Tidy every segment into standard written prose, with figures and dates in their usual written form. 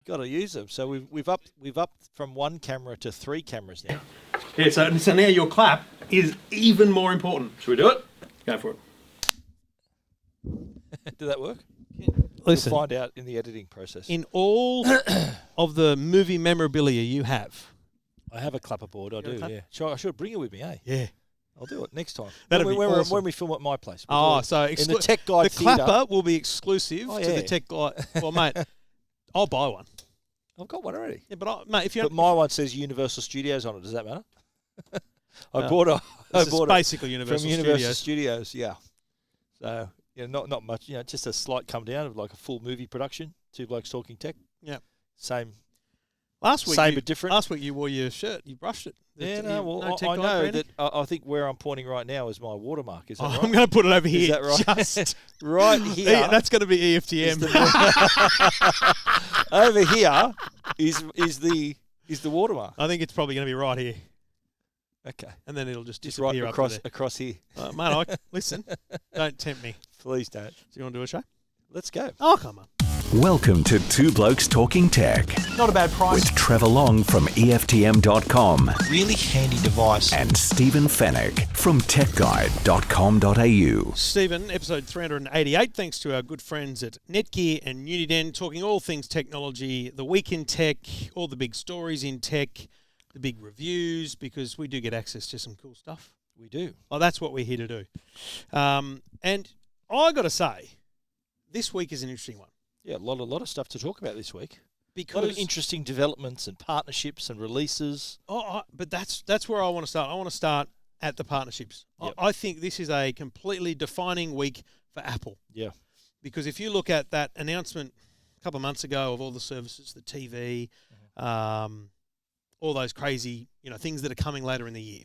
Got to use them. So we've upped from 1 camera to 3 cameras now. Yeah, so now your clap is even more important. Should we do it? Go for it. Did that work? Listen, We'll find out in the editing process. in all of the movie memorabilia you have, I have a clapper board. I do. Yeah. Sure, I should bring it with me. yeah. I'll do it next time. That'd be awesome. When we film at my place. So in the Tech Guide the Theatre. clapper will be exclusive to the Tech Guide. Well, mate, I'll buy one. I've got one already. Yeah, but mate, But my one says Universal Studios on it. Does that matter? I bought it basically Universal from Universal Studios. Yeah. So not much. Just a slight come down of like a full movie production. Two Blokes Talking Tech. Yeah. Same. Last week, but different. Last week you wore your shirt. You brushed it. Yeah, I know that. I think where I'm pointing right now is my watermark. Is that right? I'm going to put it over here. Is that right? Just right here. Yeah, that's going to be EFTM. Over here is the watermark. I think it's probably going to be right here. Okay. And then it'll just Just disappear right across here. Mate, listen, don't tempt me. Please don't. So you want to do a show? Let's go. Oh, come on. Welcome to Two Blokes Talking Tech Not a bad price. with Trevor Long from EFTM.com Really handy device. and Stephen Fennick from techguide.com.au. Stephen, episode 388, thanks to our good friends at Netgear and Uniden, talking all things technology, the week in tech, all the big stories in tech, the big reviews, because we do get access to some cool stuff. We do. Oh, that's what we're here to do. And I got to say, this week is an interesting one. Yeah, a lot of stuff to talk about this week. Because A lot of interesting developments and partnerships and releases. But that's where I want to start. I want to start at the partnerships. Yep. I think this is a completely defining week for Apple. Yeah. Because if you look at that announcement a couple of months ago of all the services, the TV, all those crazy things that are coming later in the year,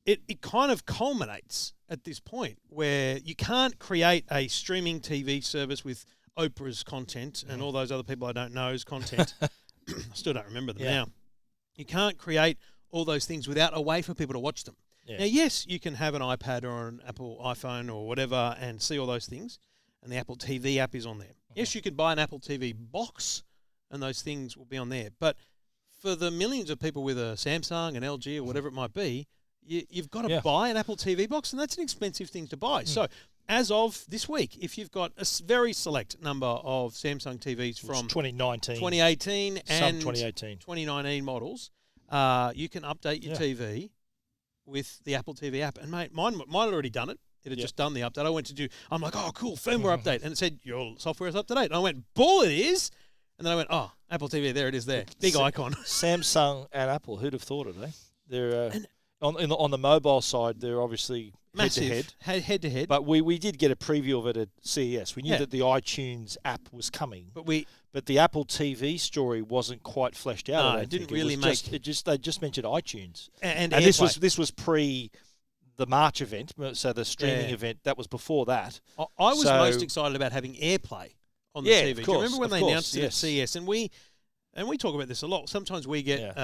it kind of culminates at this point where you can't create a streaming TV service with Oprah's content and all those other people I don't know's content. I still don't remember them now. You can't create all those things without a way for people to watch them. Yeah. Now, yes, you can have an iPad or an Apple iPhone or whatever and see all those things, and the Apple TV app is on there. Yes, you could buy an Apple TV box, and those things will be on there. But for the millions of people with a Samsung, an LG, or whatever it might be, you've got to buy an Apple TV box, and that's an expensive thing to buy. So as of this week, if you've got a very select number of Samsung TVs from 2019, 2018 and 2018, 2019 models, you can update your TV with the Apple TV app. And mate, mine had already done it. It had just done the update. I'm like, oh, cool, firmware update. And it said, your software is up to date. And I went, bull, it is. And then I went, oh, Apple TV, there it is there. Big icon. Samsung and Apple, who'd have thought it, eh? They're on the mobile side, they're obviously massive head-to-head. But we did get a preview of it at CES. We knew that the iTunes app was coming. But the Apple TV story wasn't quite fleshed out. No, it didn't really they just mentioned iTunes. And this was pre the March event, so the streaming event, that was before that. I was most excited about having AirPlay on the TV. Of course, do you remember when they announced it at yes. CES? And we talk about this a lot. Sometimes we get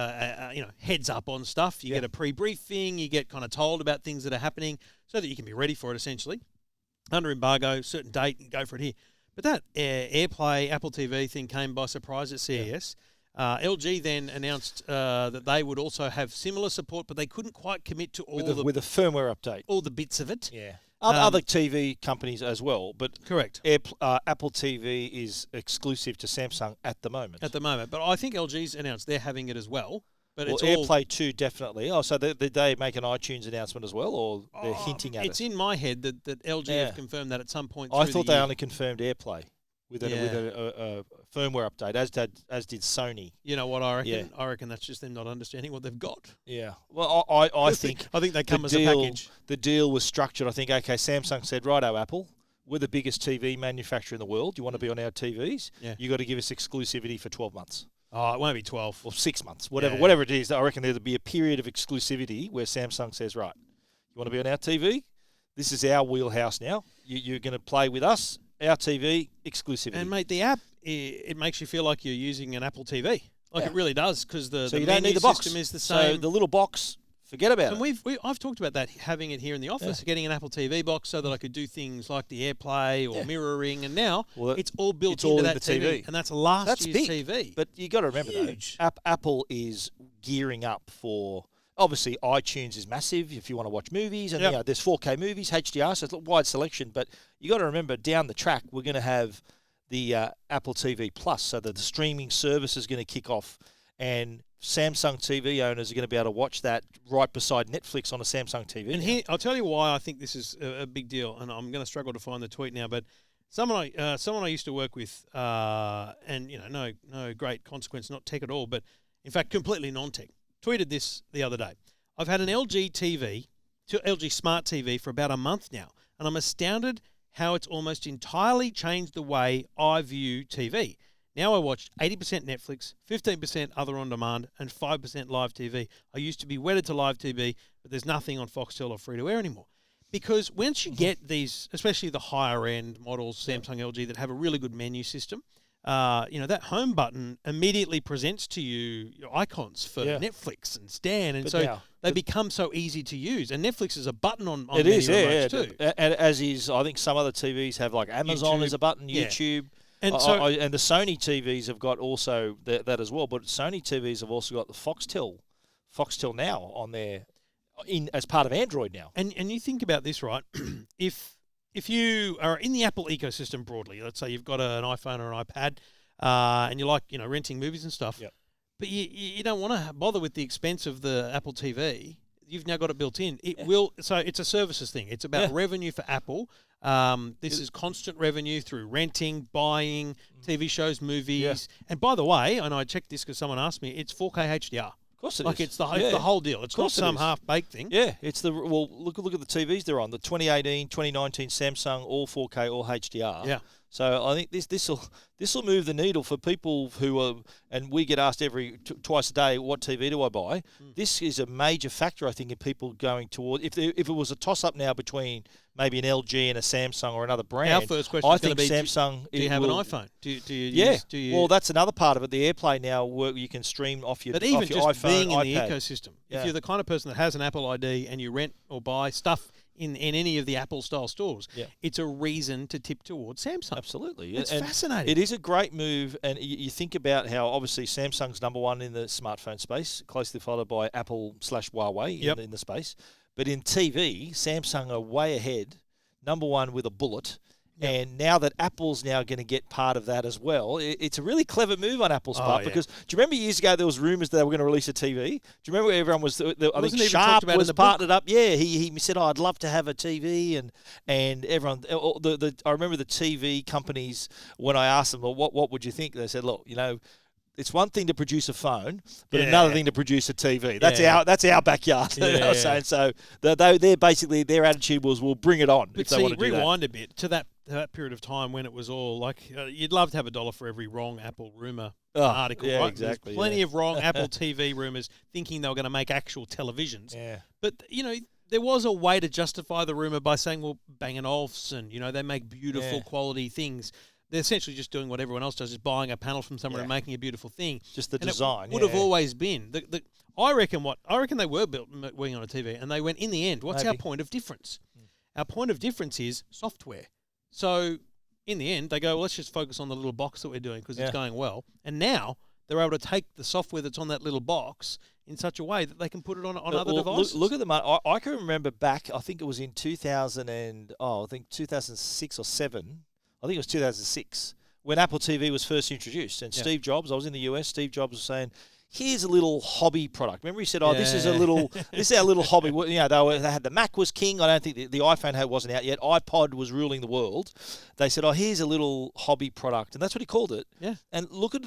heads up on stuff. You get a pre-briefing. You get kind of told about things that are happening so that you can be ready for it, essentially. Under embargo, certain date, and go for it here. But that AirPlay Apple TV thing came by surprise at CES. LG then announced that they would also have similar support, but they couldn't quite commit to all with a firmware update, all the bits of it. Yeah, other TV companies as well, but correct. Apple TV is exclusive to Samsung at the moment. But I think LG's announced they're having it as well. But it's AirPlay 2 definitely. Oh, so did they make an iTunes announcement as well, or they're hinting at it? It's in my head that LG have confirmed that at some point. I thought they only confirmed AirPlay with a firmware update, as did Sony. You know what I reckon? Yeah. I reckon that's just them not understanding what they've got. Yeah. Well, I think they come as a package. The deal was structured. I think, okay, Samsung said, righto, Apple, we're the biggest TV manufacturer in the world. You want to be on our TVs? Yeah. You got to give us exclusivity for 12 months. Oh, it won't be 12. Or 6 months, whatever it is. I reckon there'll be a period of exclusivity where Samsung says, right, you want to be on our TV? This is our wheelhouse now. You're going to play with us, our TV, exclusivity. And, mate, the app, it makes you feel like you're using an Apple TV. It really does, because the you don't need the box. system is the same. So the little box Forget about And it. I've talked about that, having it here in the office, getting an Apple TV box so that I could do things like the AirPlay or mirroring, and now it's all built into that TV. And that's last year's big. TV. But you got to remember, Huge. though, Apple is gearing up for. Obviously, iTunes is massive if you want to watch movies, and there's 4K movies, HDR, so it's a wide selection. But you got to remember, down the track, we're going to have the Apple TV Plus, so that the streaming service is going to kick off, and Samsung TV owners are going to be able to watch that right beside Netflix on a Samsung TV. And here, I'll tell you why I think this is a big deal, and I'm going to struggle to find the tweet now, but someone I used to work with, and no great consequence, not tech at all, but in fact completely non-tech, tweeted this the other day. I've had an LG Smart TV for about a month now, and I'm astounded how it's almost entirely changed the way I view TV. Now I watch 80% Netflix, 15% other on-demand, and 5% live TV. I used to be wedded to live TV, but there's nothing on Foxtel or free-to-air anymore. Because once you get these, especially the higher-end models, Samsung, LG, that have a really good menu system, that home button immediately presents to you your icons for Netflix and Stan, and they become so easy to use. And Netflix is a button on it many is, remotes too. And as is, I think some other TVs have like Amazon as a button, YouTube. And and the Sony TVs have got also that as well. But Sony TVs have also got the Foxtel Now on there as part of Android now. And you think about this, right? If you are in the Apple ecosystem broadly, let's say you've got an iPhone or an iPad, and you like renting movies and stuff, but you don't want to bother with the expense of the Apple TV. You've now got it built in. So it's a services thing. It's about revenue for Apple. This is constant revenue through renting, buying, TV shows, movies. And by the way, and I checked this because someone asked me, it's 4K HDR. Of course it is. it's the whole deal. It's not some half-baked thing. Yeah, it's look at the TVs they're on. The 2018, 2019 Samsung, all 4K, all HDR. Yeah. So I think this will move the needle for people who are, and we get asked twice a day, what TV do I buy? This is a major factor, I think, in people going toward. If it was a toss-up now between maybe an LG and a Samsung or another brand, our first question is going to be: Samsung. Do you have an iPhone? Do you Well, that's another part of it. The AirPlay now you can stream off your. But even your just iPhone, being in iPad. the ecosystem, if you're the kind of person that has an Apple ID and you rent or buy stuff in any of the Apple-style stores, it's a reason to tip towards Samsung. Absolutely. It's fascinating. It is a great move, and you think about how, obviously, Samsung's number one in the smartphone space, closely followed by Apple/Huawei in the space. But in TV, Samsung are way ahead, number one with a bullet. And now that Apple's now going to get part of that as well, it's a really clever move on Apple's part. Because do you remember years ago there was rumours that they were going to release a TV? Do you remember everyone was? I think Sharp was partnered up. Yeah, he said, "I'd love to have a TV," and everyone. I remember the TV companies when I asked them, "Well, what would you think?" They said, "Look, it's one thing to produce a phone, but another thing to produce a TV. That's our backyard." They were saying. So they're basically their attitude was, "We'll bring it on." But if they want to do rewind a bit to that period of time when it was all like you'd love to have $1 for every wrong Apple rumor article. Yeah, right? exactly. Plenty of wrong Apple TV rumors, thinking they were going to make actual televisions. Yeah. But there was a way to justify the rumor by saying, well, Bang & Olufsen, they make beautiful quality things. They're essentially just doing what everyone else does, just buying a panel from somewhere and making a beautiful thing. Just the design. It would have always been. I reckon they were working on a TV, and they went, in the end, what's our point of difference? Our point of difference is software. So in the end, they go, well, let's just focus on the little box that we're doing because it's going well. And now they're able to take the software that's on that little box in such a way that they can put it on other devices. Look at the money. I can remember back, I think it was in 2006 or 7. I think it was 2006 when Apple TV was first introduced. And Steve Jobs, I was in the US, Steve Jobs was saying, here's a little hobby product. Remember he said, this is our little hobby. They had the Mac was king. I don't think the iPhone wasn't out yet. iPod was ruling the world. They said, here's a little hobby product. And that's what he called it. Yeah. And look at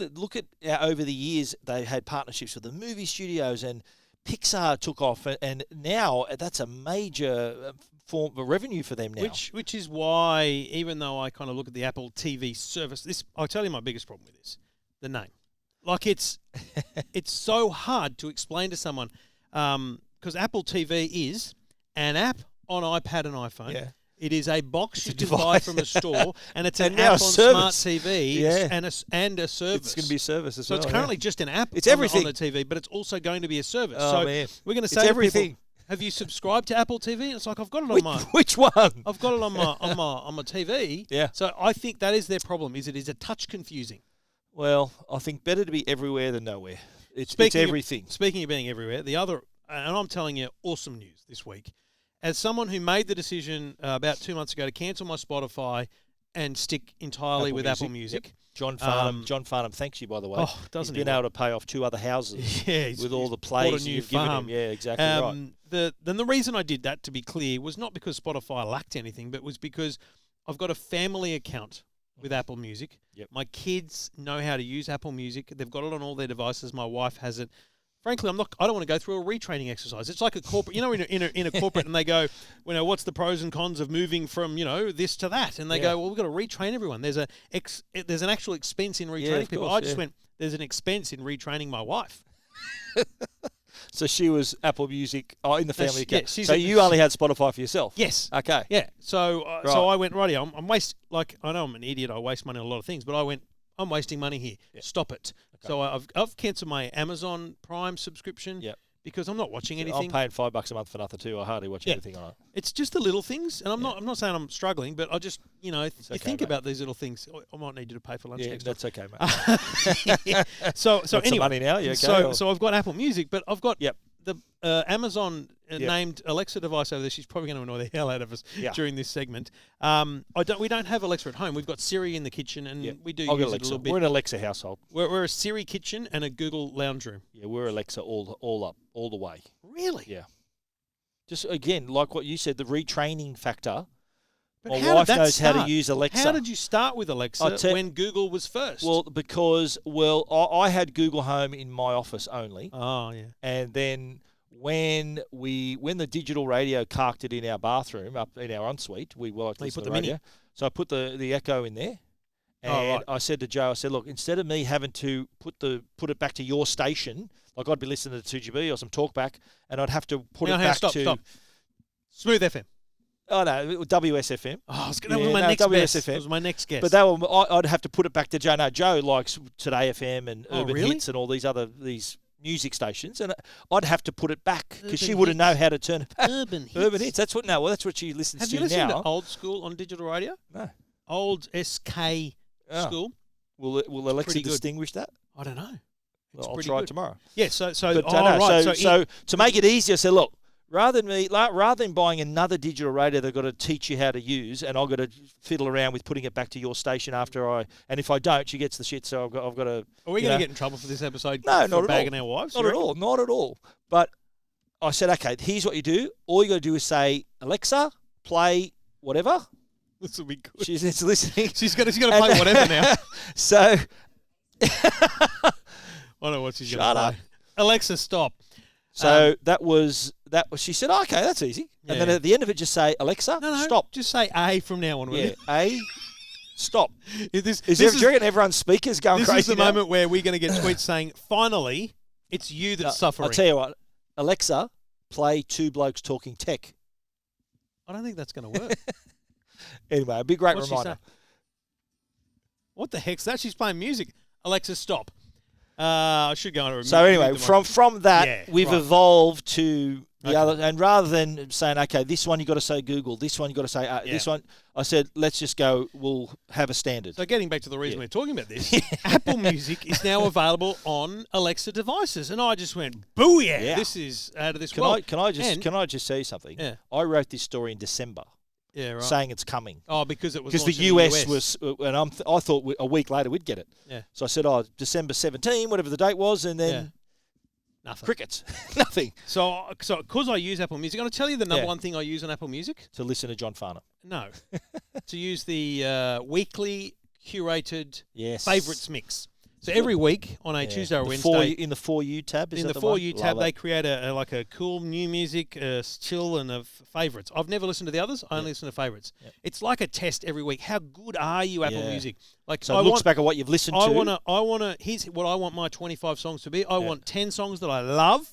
over the years, they had partnerships with the movie studios, and Pixar took off. And now that's a major form of revenue for them now. Which is why, even though I kind of look at the Apple TV service, I'll tell you my biggest problem with this, the name. Like it's so hard to explain to someone because Apple TV is an app on iPad and iPhone. Yeah. It is a box It's you a can device. buy from a store, and it's an And now app a on service. smart TV Yeah. and a service. It's going to be a service as So well. it's currently just an app It's on everything. the TV, but it's also going to be a service. Oh, so man. we're going to It's say to everything. people, have you subscribed to Apple TV? And it's like, I've got it on my... Which one? I've got it on my TV. Yeah. So I think that is their problem. Is it is a touch confusing. Well, I think better to be everywhere than nowhere. It's Speaking of- everything. Speaking of being everywhere, the other, and I'm telling you, awesome news this week. As someone who made the decision about 2 months ago to cancel my Spotify and stick entirely with Apple Music. Yep. John Farnham thanks you, by the way. Oh, doesn't He's been able to pay off 2 other houses Yeah, with all the bought plays a new you've given farm. him. Yeah, exactly right. Then the reason I did that, to be clear, was not because Spotify lacked anything, but was because I've got a family account with Apple Music. Yep. My kids know how to use Apple Music. They've got it on all their devices. My wife has it. Frankly, I don't want to go through a retraining exercise. It's like a corporate, in a corporate, and they go, what's the pros and cons of moving from, this to that? And they go, well, we've got to retrain everyone. There's an actual expense in retraining of people. course, I just went, there's an expense in retraining my wife. So she was Apple Music in the family account. she's So a- you only had Spotify for yourself? Yes. Okay. Yeah. So Right. so I went, righty, I'm I know I'm an idiot. I waste money on a lot of things, but I went, I'm wasting money here. Yeah. Stop it. Okay. So I've cancelled my Amazon Prime subscription Yep. because I'm not watching I'm anything. paying $5 a month for nothing too. I hardly watch Yeah. anything on it. It's just the little things, and I'm not saying I'm struggling, but I just you okay, think mate. about these little things. I might need you to pay for lunch Yeah, next time. that's okay, mate. So Got some anyway, money now? You okay, so or- so I've got Apple Music, but I've got Yep. the Amazon Yep. named Alexa device over there. She's probably going to annoy the hell out of us Yeah. during this segment. We don't have Alexa at home. We've got Siri in the kitchen, and Yep. we do I'll get use it a Alexa. little bit. We're an Alexa household. We're a Siri kitchen and a Google lounge room. Yeah, we're Alexa all the way. Really? Yeah. Just again, like what you said, the retraining factor. But My how did wife that knows how start? to use Alexa. How did you start with Alexa tell- when Google was first? Well, because I had Google Home in my office only, oh yeah. and then when the digital radio carked it in our bathroom up in our ensuite, we liked to you listen put to the Mini? radio. So I put the Echo in there, and Oh, right. I said to Joe, look, instead of me having to put it back to your station, like I'd be listening to 2GB or some talkback, and I'd have to put No, it hang on, back stop. to Smooth FM. oh no WSFM. Oh, that Yeah, was my no, next guess. WSFM. That was my next guess. But I'd have to put it back to Joe. No, Joe likes Today FM and Oh, Urban really? Hits and all these music stations, and I'd have to put it back because she Urban wouldn't know Hits. how to turn it back. Urban Hits. Urban Hits. That's what she listens Have to you listened now. to old school on digital radio? No. Old SK Oh. school? Will Alexa pretty good. distinguish that? I don't know. It's Well, I'll pretty try good. it tomorrow. Yeah, so But oh, right. so to make it easier, I said, look, rather than buying another digital radio, they've got to teach you how to use, and I've got to fiddle around with putting it back to your station and if I don't, she gets the shit. So I've got to. are we you going know. to get in trouble for this episode? No, for not at bagging all. our wives? Not at all. Not at all. But I said, okay, here's what you do. All you got to do is say, Alexa, play whatever. This will be good. She's listening. She's going to play whatever now. So. I don't know what she's going Shut to up. play. Alexa, stop. So that was. She said, oh, okay, that's easy. And then Yeah. at the end of it, just say, Alexa, No, stop. Just say A from now on. will Yeah, you? stop. This Do you reckon everyone's speakers going this crazy is the now? moment where we're going to get tweets saying, finally, it's you that's suffering. I'll tell you what, Alexa, play Two Blokes Talking Tech. I don't think that's going to work. Anyway, a big great What's she reminder. say? What the heck's that? She's playing music. Alexa, stop. I should go on a So anyway, from that, Yeah, we've right. evolved to the Okay. other, and rather than saying, okay, this one you got to say Google, this one you got to say this one, I said, let's just go. We'll have a standard. So getting back to the reason Yeah. we're talking about this, Apple Music is now available on Alexa devices, and I just went, booyah! Yeah. This is out of this Can world. I And- just say something? Yeah. I wrote this story in December, Yeah, right. saying it's coming. Oh, because it was Because the launched in US was, and I thought a week later we'd get it. Yeah. So I said, December 17, whatever the date was, and then nothing. crickets, nothing So because I use Apple Music, I'm going to tell you the number Yeah. one thing I use on Apple Music. to listen to John Farnham. No, to use the weekly curated Yes. favourites mix. So every week on a Yeah. Tuesday or The Wednesday, in the For You tab. Is in that the the one? For You Love tab, it. they create a cool new music, chill, and of favourites. I've never listened to the others. I only listen to favourites. Yep. It's like a test every week. How good are you, Apple Yeah. Music? Like So I it looks want, back at what you've listened I to. want to. Here's what I want my 25 songs to be. I want 10 songs that I love,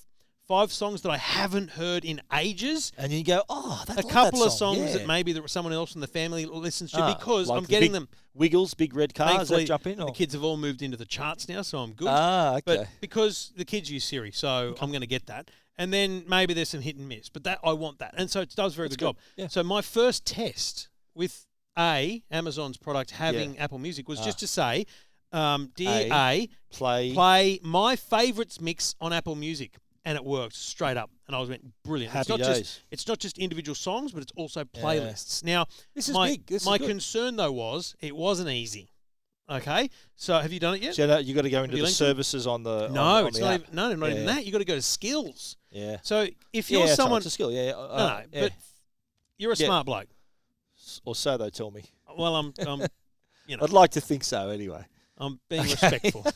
5 songs that I haven't heard in ages. And you go, oh, that's a couple of songs that maybe someone else in the family listens to because like I'm getting them. Wiggles, Big Red Cars that jump in? The kids have all moved into the charts now, so I'm good. Okay. But because the kids use Siri, so I'm going to get that. And then maybe there's some hit and miss, but I want that. And so it does a very good job. Yeah. So my first test with Amazon's product having Apple Music was just to say, dear play my favourites mix on Apple Music. And it worked straight up. And I went, brilliant. It's not just individual songs, but it's also playlists. Now, this is big. My concern, though, was it wasn't easy. Okay? So have you done it yet? So you got to go into the services on the No, it's not even, not even that. You got to go to skills. Yeah. So if you're someone... it's a skill, but you're a smart bloke. Or so they tell me. Well, I'm I'd like to think so anyway. I'm being respectful.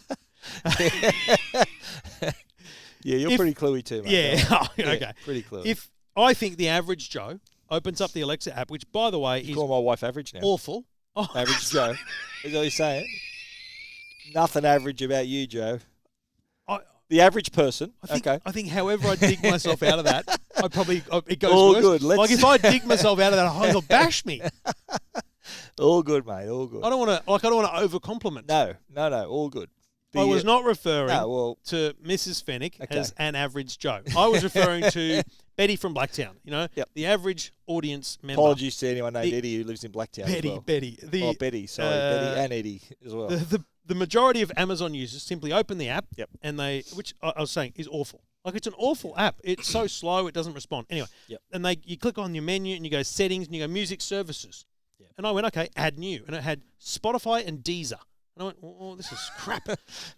Yeah, you're pretty cluey too, mate. Yeah, okay. Pretty cluey. If I think the average Joe opens up the Alexa app, which, by the way, is... call my wife average now. Awful. Oh. Average Joe. Is that what you're saying? Nothing average about you, Joe. The average person. I think however I dig myself out of that, it goes all worse. Good. Like if I dig myself out of that, he'll bash me. All good, mate. All good. I don't want to over compliment. No. All good. I was not referring to Mrs. Fennick as an average Joe. I was referring to Betty from Blacktown. The average audience member. Apologies to anyone named Eddie who lives in Blacktown. Betty. Betty. Sorry, Betty and Eddie as well. The majority of Amazon users simply open the app, and which I was saying is awful. Like, it's an awful app. It's so slow, it doesn't respond. Anyway, and you click on your menu and you go settings and you go music services. And I went, okay, add new, and it had Spotify and Deezer. And I went, oh, this is crap.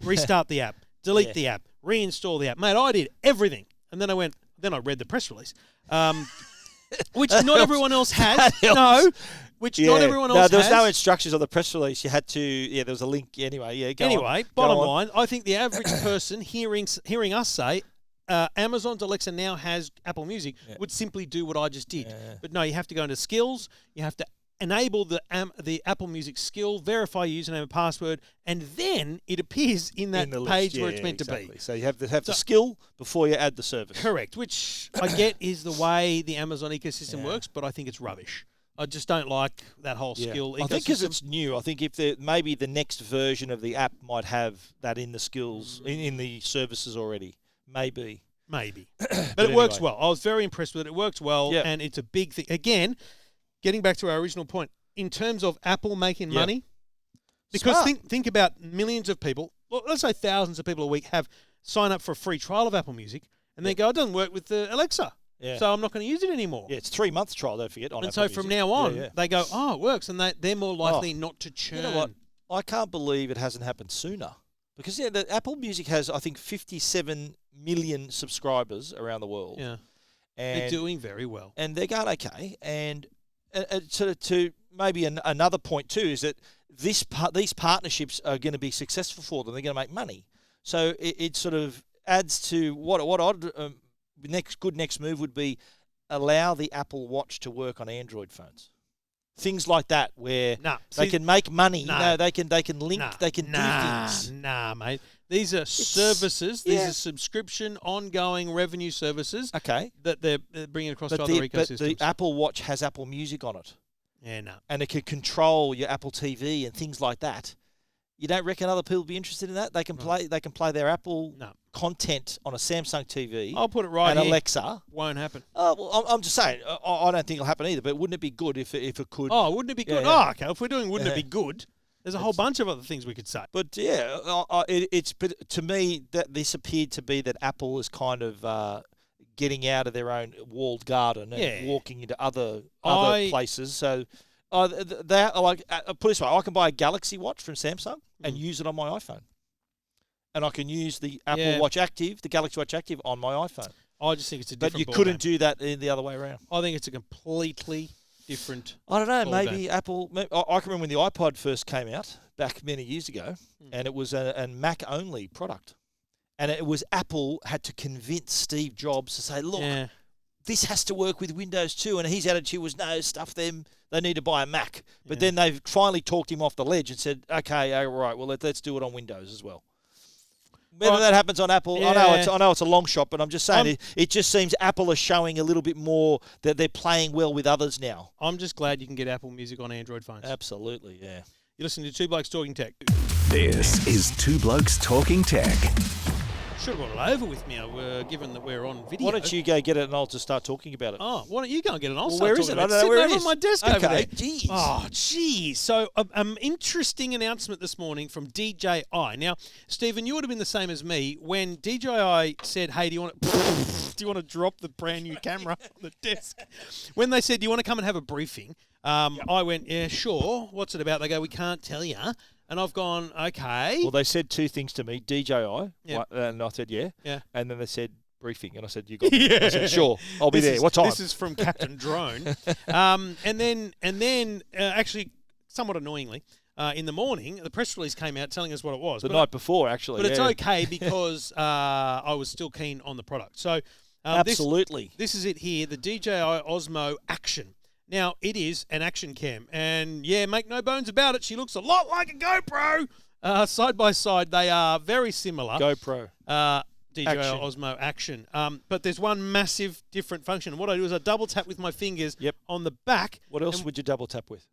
Restart the app, delete the app, reinstall the app. Mate, I did everything. And then I read the press release, which not everyone else has. No, which not everyone else has. There was no instructions on the press release. You had to, there was a link anyway. Bottom line, I think the average person hearing us say, Amazon's Alexa now has Apple Music would simply do what I just did. But no, you have to go into skills. You have to enable the Apple Music skill, verify username and password, and then it appears in that page where it's meant to be. So you have the skill before you add the service. Correct, which I get is the way the Amazon ecosystem works, but I think it's rubbish. I just don't like that whole skill ecosystem. I think because it's new. I think if maybe the next version of the app might have that in the skills, in the services already. Maybe. But it works well. I was very impressed with it. It works well, and it's a big thing. Again, getting back to our original point, in terms of Apple making money, because think about millions of people, well, let's say thousands of people a week sign up for a free trial of Apple Music, and they go, it doesn't work with the Alexa, so I'm not going to use it anymore. Yeah, it's 3 months trial, don't forget. And so from now on, they go, oh, it works, and they're more likely not to churn. You know what? I can't believe it hasn't happened sooner. Because the Apple Music has, I think, 57 million subscribers around the world. Yeah, and they're doing very well. And they're going okay, and to maybe another point too is that these partnerships are going to be successful for them. They're going to make money, so it sort of adds to what I'd next move would be allow the Apple Watch to work on Android phones. Things like that where they can make money. They can link. They can do things. Nah, mate. These are services. These are subscription, ongoing revenue services. Okay. That they're bringing across to other ecosystems. But the Apple Watch has Apple Music on it. Yeah, no. And it can control your Apple TV and things like that. You don't reckon other people would be interested in that? They can play. They can play their Apple content on a Samsung TV. I'll put it right and here. Alexa won't happen. Well, I'm just saying. I don't think it'll happen either. But wouldn't it be good if it could? Oh, wouldn't it be good? Oh, okay. If we're doing, wouldn't it be good? There's a whole bunch of other things we could say. But but to me that this appeared to be that Apple is kind of getting out of their own walled garden and walking into other places. So. Put it this way, I can buy a Galaxy Watch from Samsung and use it on my iPhone. And I can use the Apple Watch Active, the Galaxy Watch Active, on my iPhone. I just think it's a different But you couldn't do that the other way around. I think it's a completely different I don't know, maybe Apple... I can remember when the iPod first came out, back many years ago, and it was a Mac-only product. And it was Apple had to convince Steve Jobs to say, look... This has to work with Windows too, and his attitude was, no, stuff them, they need to buy a Mac. But then they've finally talked him off the ledge and said, okay, all right, well, let's do it on Windows as well. Whether that happens on Apple, Yeah. I know it's a long shot, but I'm just saying it just seems Apple are showing a little bit more that they're playing well with others now. I'm just glad you can get Apple Music on Android phones. Absolutely, yeah. You're listening to Two Blokes Talking Tech. This is Two Blokes Talking Tech. Should have got it over with me, given that we're on video. Why don't you go get it and I'll just start talking about it? Oh, why don't you go and get it? I'll start where talking is it? about I don't know where it Sitting over is. on my desk Okay, over there. jeez. Oh, geez. So, interesting announcement this morning from DJI. Now, Stephen, you would have been the same as me when DJI said, "Hey, do you want to drop the brand new camera on the desk?" When they said, "Do you want to come and have a briefing?" I went, "Yeah, sure. What's it about?" They go, "We can't tell you." And I've gone, "Okay." Well, they said two things to me, DJI, Yep. and I said, yeah. Yeah. And then they said, briefing, and I said, you got it. I said, sure, I'll be there. What time? This is from Captain Drone. And then actually, somewhat annoyingly, in the morning, the press release came out telling us what it was. The night before, actually. But it's okay because I was still keen on the product. So absolutely. This is it here, the DJI Osmo Action. Now, it is an action cam. And, yeah, make no bones about it, she looks a lot like a GoPro. Side by side, they are very similar. GoPro. DJI Action. Osmo Action. But there's one massive different function. And what I do is I double tap with my fingers on the back. What else would you double tap with?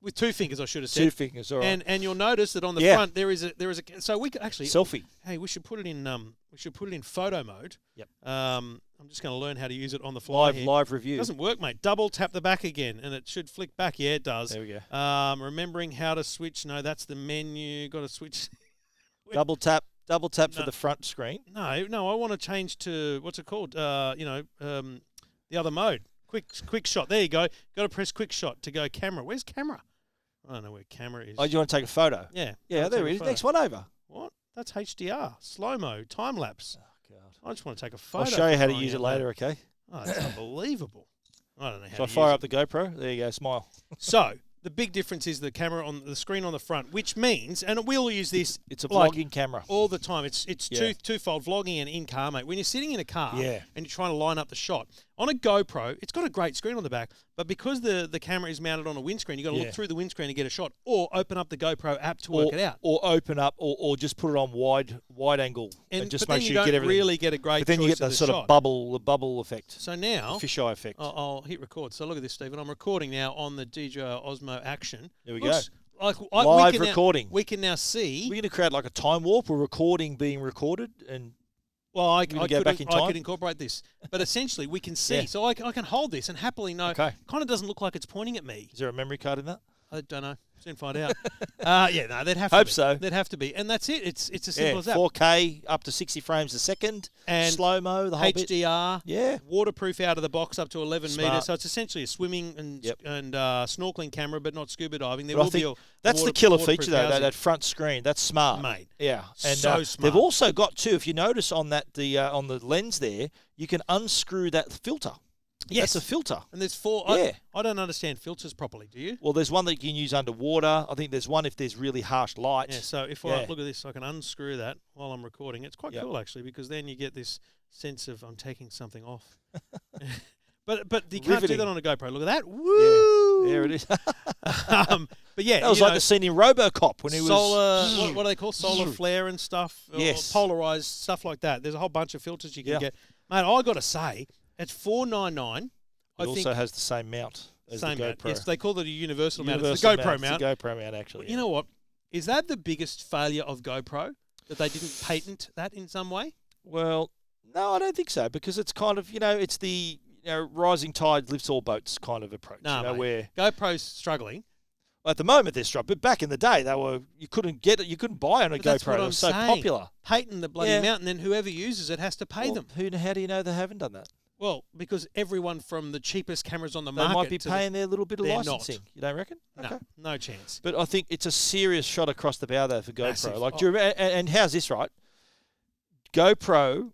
With 2 fingers, I should have said. 2 fingers, all right. And you'll notice that on the front there is a so we could actually selfie. Hey, we should put it in photo mode. Yep. I'm just going to learn how to use it on the fly. Live review. It doesn't work, mate. Double tap the back again, and it should flick back. Yeah, it does. There we go. Remembering how to switch. No, that's the menu. Got to switch. Double tap for the front screen. No, I want to change to what's it called? The other mode. Quick shot. There you go. Got to press quick shot to go camera. Where's camera? I don't know where camera is. Oh, you want to take a photo? Yeah. Yeah, there it is. Next one over. What? That's HDR. Slow-mo. Time-lapse. Oh, God. I just want to take a photo. I'll show you how to for use it crying out later, loud. okay? Oh, that's unbelievable. I don't know how So I to fire use up the GoPro. There you go. Smile. So, the big difference is the camera on the screen on the front, which means, and we'll use this It's a like vlogging camera. all the time. It's Yeah. twofold, vlogging and in-car, mate. When you're sitting in a car Yeah. and you're trying to line up the shot, on a GoPro, it's got a great screen on the back, but because the camera is mounted on a windscreen, you've got to look through the windscreen to get a shot, or open up the GoPro app to work it out. Or open up, or just put it on wide angle, and just but make then sure you you get don't everything. really get a great But then you choice get of the the sort shot. of bubble effect, So now, fisheye effect. I'll hit record. So look at this, Stephen. I'm recording now on the DJI Osmo Action. There we Looks like Live we can recording. We can now see. We're going to create like a time warp, or recording being recorded, and Well, I go back in I time? could incorporate this, but essentially we can see. Yeah. So I can hold this and happily know. Okay. Kind of doesn't look like it's pointing at me. is there a memory card in that? I don't know. Soon find out. No, they'd have Hope to be. so. They'd have to be, and that's it. It's as simple as that. 4K up to 60 frames a second, And slow mo, the whole bit. HDR, Yeah. waterproof out of the box up to 11 Smart. meters. So it's essentially a swimming and snorkeling camera, but not scuba diving. There But I will be think a that's the water- killer waterproof feature, though. housing. That front screen, that's smart, Mate. Yeah, and So they've smart. also got too. If you notice on that on the lens there, you can unscrew that filter. Yes. That's a filter. And there's 4. Yeah. I don't understand filters properly. Do you? Well, there's one that you can use underwater. I think there's one if there's really harsh light. Yeah, so if I look at this, I can unscrew that while I'm recording. It's quite cool actually, because then you get this sense of I'm taking something off. but you can't do Riveting. that on a GoPro. Look at that! Woo! Yeah, there it is. But yeah, That was like the scene in RoboCop when he was solar. What do they call solar flare and stuff? Yes. Or polarized stuff like that. There's a whole bunch of filters you can Yeah. get. Mate, I got to say, it's $499. It also has the same mount as same the GoPro. mount. Yes, they call it a universal mount. It's Universal the GoPro mount. It's the GoPro mount, actually. You know what? Is that the biggest failure of GoPro? That they didn't patent that in some way? Well, no, I don't think so, because it's kind of, it's the rising tide lifts all boats kind of approach. No, mate. Where GoPro's struggling. at the moment they're struggling, but back in the day you couldn't get it, you couldn't buy it on a But that's GoPro. what It I'm was so saying. popular. Patent the bloody mount, and then whoever uses it has to pay them. How do you know they haven't done that? Well, because everyone from the cheapest cameras on the They market might be to paying their little bit of they're licensing. not. You don't reckon? No, no chance. But I think it's a serious shot across the bow, though, for GoPro. Massive. Like, and how's this, right? GoPro,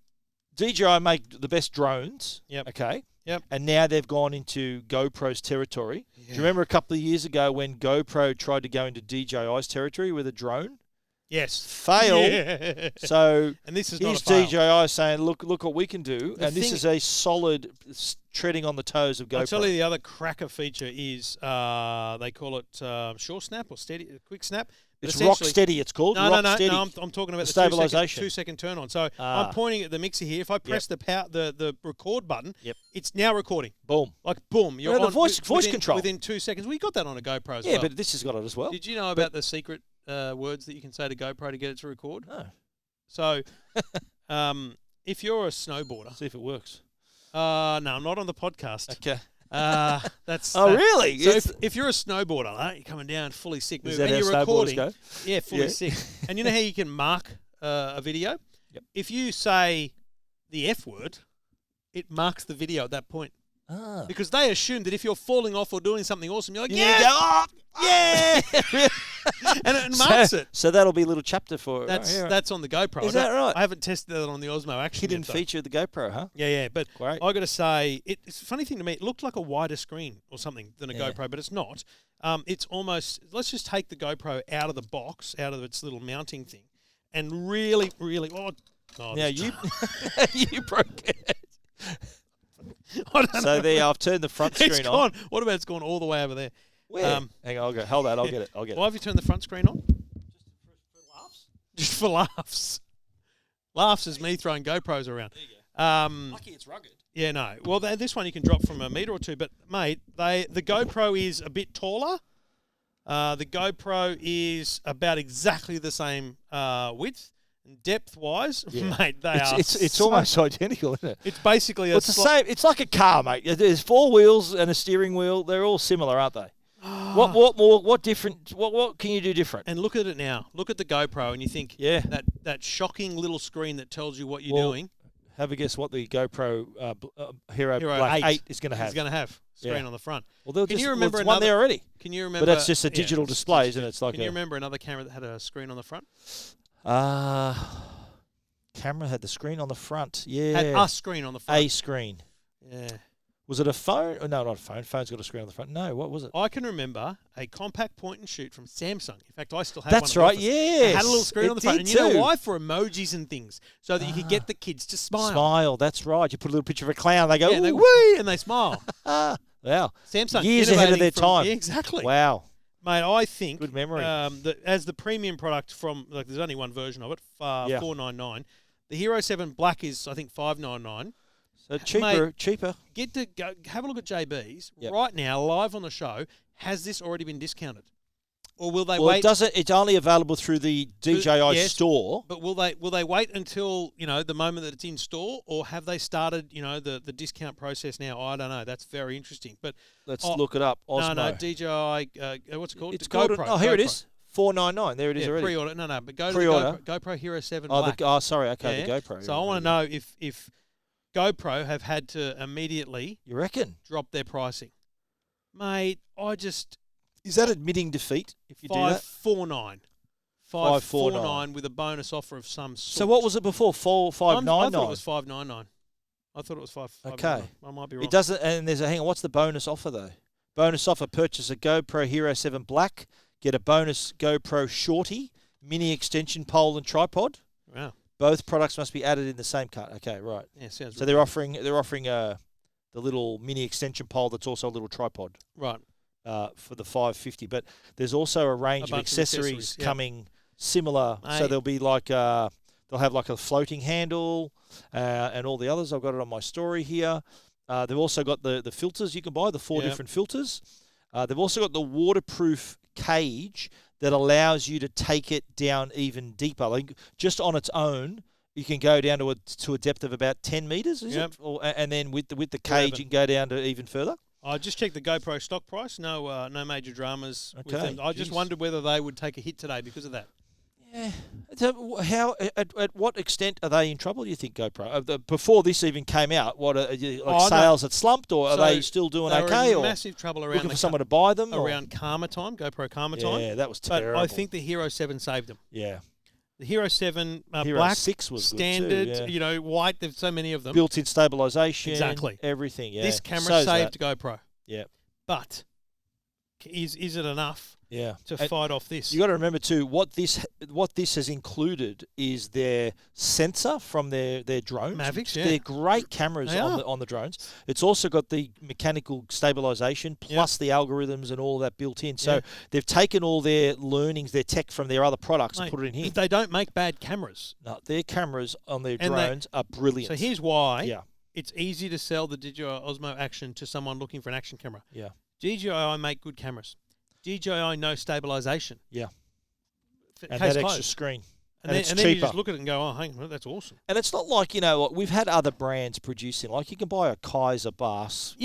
DJI make the best drones. Yep. Okay. Yep. And now they've gone into GoPro's territory. Do you remember a couple of years ago when GoPro tried to go into DJI's territory with a drone? Yes. Fail. Yeah. So and this is here's not a fail. DJI saying, look what we can do. The And this thing- is a solid treading on the toes of GoPro. I'll tell you the other cracker feature is they call it sure snap or steady, quick snap. But It's rock essentially- steady, it's called. No, rock no, steady. no. I'm talking about the Stabilisation. 2 second turn on. So I'm pointing at the mixer here. If I press the record button, it's now recording. Boom. Like boom, you're the on voice within, control within 2 seconds. Well, you got that on a GoPro as well. Yeah, but this has got it as well. Did you know about the secret words that you can say to GoPro to get it to record? No. So, if you're a snowboarder, See if it works. no, I'm not on the podcast. Okay. That's Oh, really? So It's- if you're a snowboarder, right, you're coming down fully sick move, Is that and how you're snowboarders recording, go? yeah, fully Yeah. sick. And you know how you can mark a video? Yep. If you say the F word, it marks the video at that point. Ah. Because they assume that if you're falling off or doing something awesome, you're like, You yeah, go, oh, yeah, and it marks it. So that'll be a little chapter for That's on the GoPro. Is that right? I haven't tested that on the Osmo Action. hidden yet, though. feature of the GoPro, huh? Yeah, but Great. I got to say, it's a funny thing to me. It looked like a wider screen or something than a Yeah. GoPro, but it's not. It's almost. Let's just take the GoPro out of the box, out of its little mounting thing, and really. Oh Now this- you you broke it. I don't So know. there, I've turned the front It's screen on. gone. What about it's gone all the way over there? Where? Hang on, I'll go. Hold that. I'll get it. I'll get Why it. have you turned the front screen on? Just for laughs. Laughs is me throwing GoPros around. Lucky it's rugged. Yeah, no. Well, this one you can drop from a metre or two, but mate, the GoPro is a bit taller. The GoPro is about exactly the same width and depth-wise, Yeah. mate. It's almost identical, isn't it? It's basically Well, it's the same. It's like a car, mate. There's 4 wheels and a steering wheel. They're all similar, aren't they? What different? What can you do different? And look at it now. Look at the GoPro, and you think, Yeah. that shocking little screen that tells you what you're Well, doing. Have a guess what the GoPro Hero Hero Black 8 8 is going to have. It's going to have screen Yeah. on the front. Well, Can you remember there's one another- there already? Can you remember? But that's just a digital it's display, just- isn't it? It's like Can you remember another camera that had a screen on the front? Camera had the screen on the front. Yeah. Had a screen on the front. A screen. Yeah. Was it a phone? Oh, no, not a phone. Phone's got a screen on the front. No, what was it? I can remember a compact point and shoot from Samsung. In fact, I still have That's one. right, yes. It had a little screen It on the front. did And you know too. why? For emojis and things. So that you could get the kids to smile. Smile, that's right. You put a little picture of a clown, they go, Yeah, they ooh. wee, and they smile. Wow. Samsung. Years ahead of innovating their from- time. Yeah, exactly. Wow. Mate, I think Good memory. that as the premium product from there's only one version of it, Yeah. $499. The Hero 7 Black is I think $599. So cheaper. Get to go have a look at JB's Yep. right now live on the show. Has this already been discounted, or will they Well, wait? it's only available through the DJI yes. store. But will they wait until the moment that it's in store, or have they started the discount process now? I don't know. That's very interesting. But Let's look it up. Osmo. no, DJI. What's it called? It's The called. GoPro. Oh, here it GoPro. is. $499. There it is Yeah, already. pre-order. No, but go Pre-order. to the GoPro Hero 7 Oh, Black. sorry. Okay, Yeah. the GoPro. So I want to know if GoPro have had to immediately You reckon? drop their pricing, mate. Is that admitting defeat if you do that? 549. 549 with a bonus offer of some sort. So what was it before? I thought it 599. was 599. I thought it was 5. Okay. I might be wrong. It doesn't. And there's a hang on. What's the bonus offer though? Bonus offer: purchase a GoPro Hero 7 Black, get a bonus GoPro Shorty, mini extension pole and tripod. Wow. Both products must be added in the same cart. Okay, right. Yeah, sounds. So they're offering the little mini extension pole that's also a little tripod right. for the $550. But there's also a range of bunch of accessories accessories, yeah. coming similar. So Mate. there'll be like they'll have like a floating handle and all the others. I've got it on my story here. They've also got the filters you can buy, the 4 Yeah. different filters. They've also got the waterproof cage that allows you to take it down even deeper. Like just on its own, you can go down to a depth of about 10 meters, is Yep. it? And then with the cage, you can go down to even further. I just checked the GoPro stock price. No major dramas with Okay, them. I just geez. wondered whether they would take a hit today because of that. Yeah. So at what extent are they in trouble? You think GoPro before this even came out? What sales had slumped, or are So they still doing they were okay? in Or massive trouble around looking the for someone to buy them? around Karma time, GoPro Karma time. Yeah, that was But terrible. I think the Hero 7 saved them. Yeah. The Hero 7 Hero Black, 6 was standard, good too, yeah. White. There's so many of them. Built-in stabilization. Exactly. Everything. Yeah. This camera So's saved that. GoPro. Yeah. But is it enough to fight off this. You got to remember too what this has included is their sensor from their drones. Mavics, yeah. They're great cameras on the drones. It's also got the mechanical stabilization plus the algorithms and all that built in. So they've taken all their learnings, their tech from their other products and put it in here. They don't make bad cameras. No, their cameras on their drones are brilliant. So here's why it's easy to sell the DJI Osmo Action to someone looking for an action camera. Yeah. DJI make good cameras. DJI no stabilization. Yeah. And Case that closed. extra screen. And then you just look at it and go, oh, hang on, that's awesome. And it's not like, we've had other brands producing. Like you can buy a Kaiser Bass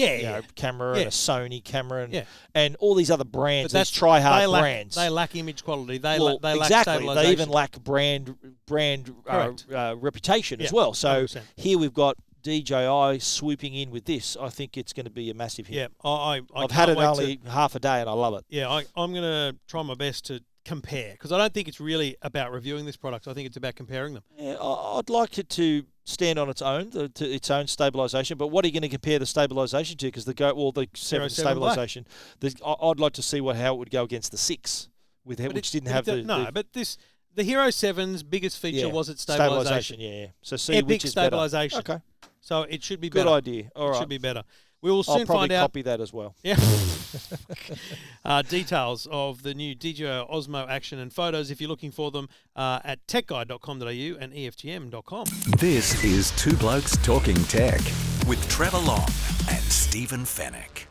camera and a Sony camera and all these other brands, these try-hard brands. They lack image quality. They lack stabilization. They even lack brand reputation as well. So 100%. Here we've got DJI swooping in with this. I think it's going to be a massive hit. Yeah, I've had it only half a day and I love it. Yeah, I'm going to try my best to compare because I don't think it's really about reviewing this product. I think it's about comparing them. Yeah, I'd like it to stand on its own, its own stabilisation. But what are you going to compare the stabilisation to? Because the 7 stabilisation, I'd like to see how it would go against the 6, which didn't have the. But the Hero 7's biggest feature was its stabilisation. Yeah. So see Epic which is stabilisation. Better. Okay. So it should be better. Good idea. All right. It should be better. We will soon I'll probably find out. Copy that as well. Yeah. Details of the new DJI Osmo Action and photos, if you're looking for them, at techguide.com.au and EFTM.com. This is Two Blokes Talking Tech with Trevor Long and Stephen Fennick.